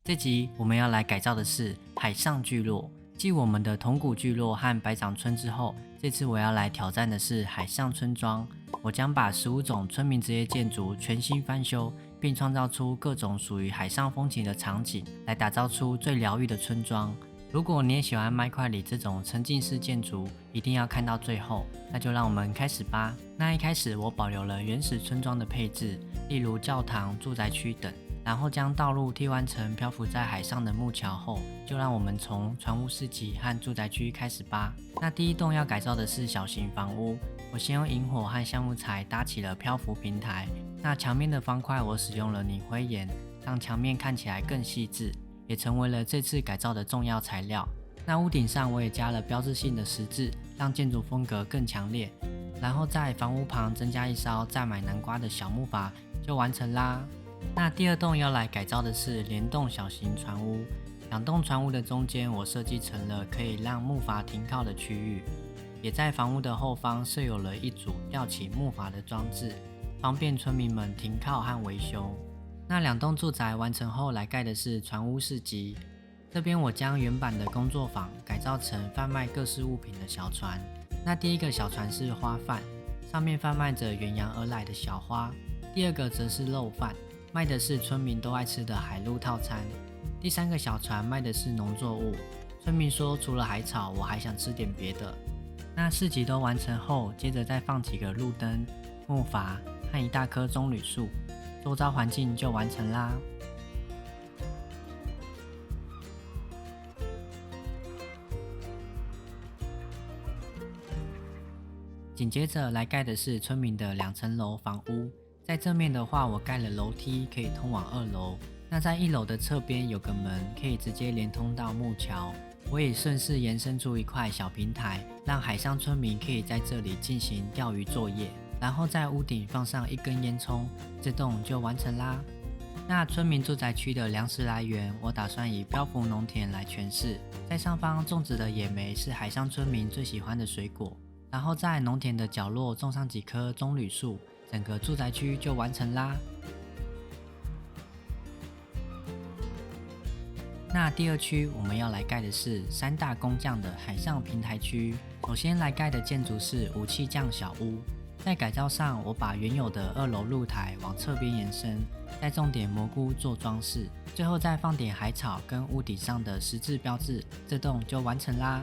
这集我们要来改造的是海上聚落。继我们的铜鼓聚落和白掌村之后，这次我要来挑战的是海上村庄。我将把15种村民职业建筑全新翻修，并创造出各种属于海上风情的场景，来打造出最疗愈的村庄。如果你也喜欢麦块里这种沉浸式建筑，一定要看到最后。那就让我们开始吧。那一开始我保留了原始村庄的配置，例如教堂、住宅区等。然后将道路替换成漂浮在海上的木桥后，就让我们从船屋市集和住宅区开始吧。那第一栋要改造的是小型房屋，我先用引火和橡木材搭起了漂浮平台。那墙面的方块我使用了凝灰岩，让墙面看起来更细致，也成为了这次改造的重要材料。那屋顶上我也加了标志性的十字，让建筑风格更强烈。然后在房屋旁增加一艘载买南瓜的小木筏，就完成啦。那第二栋要来改造的是联动小型船屋，两栋船屋的中间我设计成了可以让木筏停靠的区域，也在房屋的后方设有了一组吊起木筏的装置，方便村民们停靠和维修。那两栋住宅完成后来盖的是船屋市集，这边我将原版的工作坊改造成贩卖各式物品的小船。那第一个小船是花贩，上面贩卖着远洋而来的小花，第二个则是肉贩，卖的是村民都爱吃的海陆套餐，第三个小船卖的是农作物，村民说除了海草我还想吃点别的。那市集都完成后，接着再放几个路灯、木筏和一大棵棕榈树，周遭环境就完成啦。紧接着来盖的是村民的2层楼房屋，在正面的话我盖了楼梯可以通往2楼，那在1楼的侧边有个门可以直接连通到木桥，我也顺势延伸出一块小平台，让海上村民可以在这里进行钓鱼作业，然后在屋顶放上一根烟囱，这栋就完成啦。那村民住宅区的粮食来源，我打算以漂浮农田来诠释，在上方种植的野莓是海上村民最喜欢的水果，然后在农田的角落种上几棵棕榈树，整个住宅区就完成啦。那第二区我们要来盖的是3大工匠的海上平台区。首先来盖的建筑是武器匠小屋，在改造上我把原有的2楼露台往侧边延伸，再种点蘑菇做装饰，最后再放点海草跟屋顶上的十字标志，这栋就完成啦。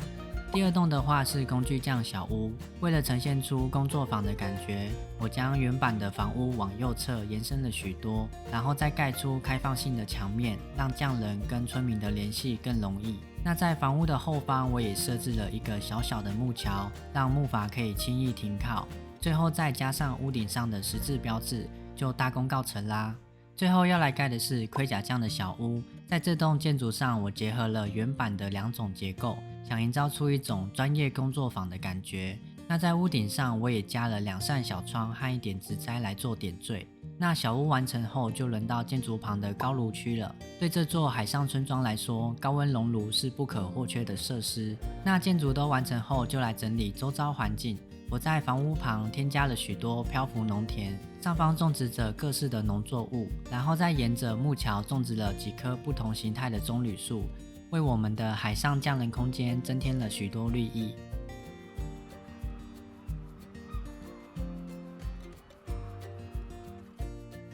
第二栋的话是工具匠小屋，为了呈现出工作坊的感觉，我将原版的房屋往右侧延伸了许多，然后再盖出开放性的墙面，让匠人跟村民的联系更容易。那在房屋的后方我也设置了一个小小的木桥，让木筏可以轻易停靠，最后再加上屋顶上的十字标志，就大功告成啦。最后要来盖的是盔甲匠的小屋，在这栋建筑上我结合了原版的2种结构，想营造出一种专业工作坊的感觉。那在屋顶上我也加了2扇小窗和一点植栽来做点缀。那小屋完成后就轮到建筑旁的高炉区了，对这座海上村庄来说，高温熔炉是不可或缺的设施。那建筑都完成后就来整理周遭环境，我在房屋旁添加了许多漂浮农田，上方种植着各式的农作物，然后再沿着木桥种植了几棵不同形态的棕榈树，为我们的海上匠人空间增添了许多绿意。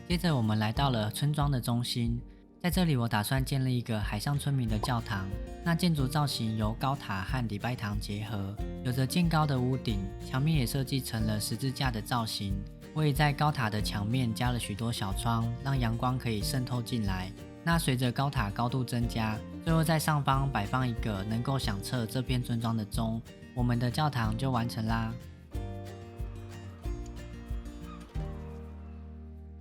接着我们来到了村庄的中心，在这里我打算建立一个海上村民的教堂。那建筑造型由高塔和礼拜堂结合，有着渐高的屋顶，墙面也设计成了十字架的造型。我也在高塔的墙面加了许多小窗，让阳光可以渗透进来。那随着高塔高度增加，最后在上方摆放一个能够响彻这片村庄的钟，我们的教堂就完成啦。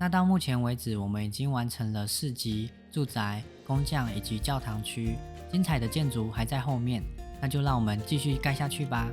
那到目前为止，我们已经完成了市集、住宅、工匠以及教堂区，精彩的建筑还在后面，那就让我们继续盖下去吧。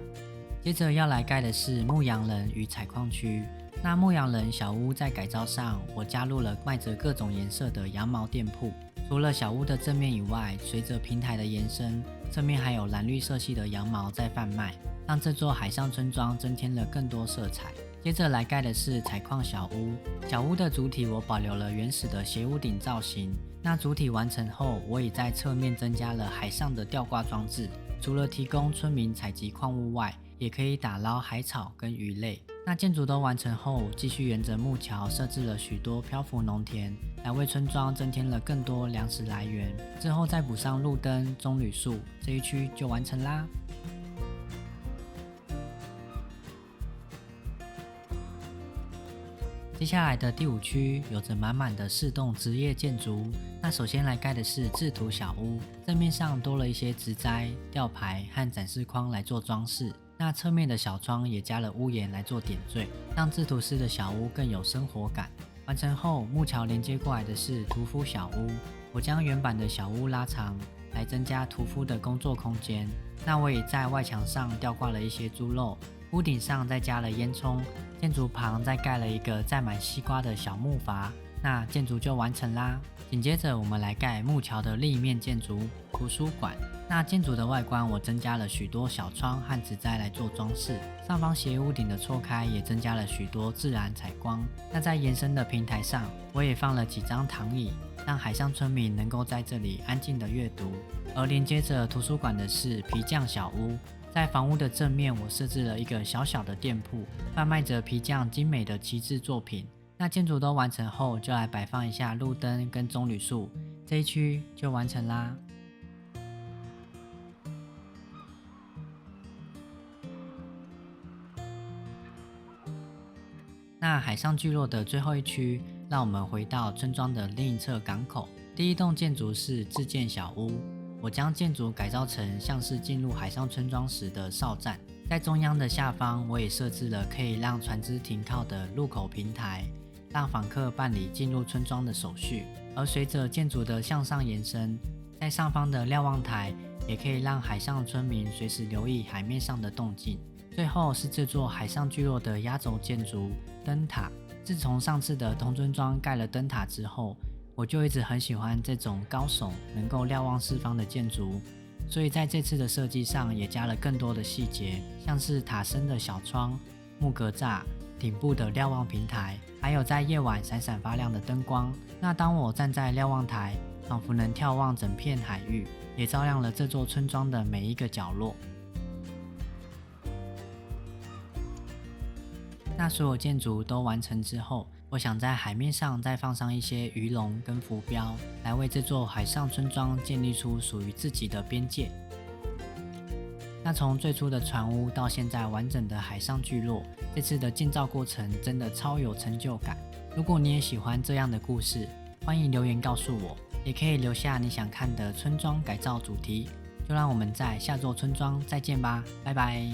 接着要来盖的是牧羊人与采矿区。那牧羊人小屋在改造上，我加入了卖着各种颜色的羊毛店铺。除了小屋的正面以外，随着平台的延伸，侧面还有蓝绿色系的羊毛在贩卖，让这座海上村庄增添了更多色彩。接着来盖的是采矿小屋。小屋的主体我保留了原始的斜屋顶造型。那主体完成后，我也在侧面增加了海上的吊挂装置，除了提供村民采集矿物外，也可以打捞海草跟鱼类。那建筑都完成后，继续沿着木桥设置了许多漂浮农田，来为村庄增添了更多粮食来源。之后再补上路灯、棕榈树，这一区就完成啦。接下来的第5区有着满满的4栋职业建筑。那首先来盖的是制图小屋，正面上多了一些植栽、吊牌和展示框来做装饰。那侧面的小窗也加了屋檐来做点缀，让制图师的小屋更有生活感。完成后，木桥连接过来的是屠夫小屋。我将原版的小屋拉长，来增加屠夫的工作空间。那我也在外墙上吊挂了一些猪肉，屋顶上再加了烟囱，建筑旁再盖了一个载满西瓜的小木筏。那建筑就完成啦。紧接着我们来盖木桥的立面建筑图书馆。那建筑的外观我增加了许多小窗和植栽来做装饰，上方斜屋顶的错开也增加了许多自然采光。那在延伸的平台上，我也放了几张躺椅，让海上村民能够在这里安静的阅读。而连接着图书馆的是皮匠小屋，在房屋的正面我设置了一个小小的店铺，贩卖着皮匠精美的旗帜作品。那建筑都完成后，就来摆放一下路灯跟棕榈树，这一区就完成啦。那海上聚落的最后一区，让我们回到村庄的另一侧港口。第一栋建筑是自建小屋，我将建筑改造成像是进入海上村庄时的哨站。在中央的下方，我也设置了可以让船只停靠的入口平台，让访客办理进入村庄的手续。而随着建筑的向上延伸，在上方的瞭望台也可以让海上村民随时留意海面上的动静。最后是这座海上聚落的压轴建筑灯塔。自从上次的同村庄盖了灯塔之后，我就一直很喜欢这种高耸能够瞭望四方的建筑，所以在这次的设计上也加了更多的细节，像是塔身的小窗、木格栅、顶部的瞭望平台，还有在夜晚闪闪发亮的灯光。那当我站在瞭望台，仿佛能眺望整片海域，也照亮了这座村庄的每一个角落。那所有建筑都完成之后，我想在海面上再放上一些鱼龙跟浮标，来为这座海上村庄建立出属于自己的边界。那从最初的船屋到现在完整的海上聚落，这次的建造过程真的超有成就感。如果你也喜欢这样的故事，欢迎留言告诉我，也可以留下你想看的村庄改造主题。就让我们在下座村庄再见吧，拜拜。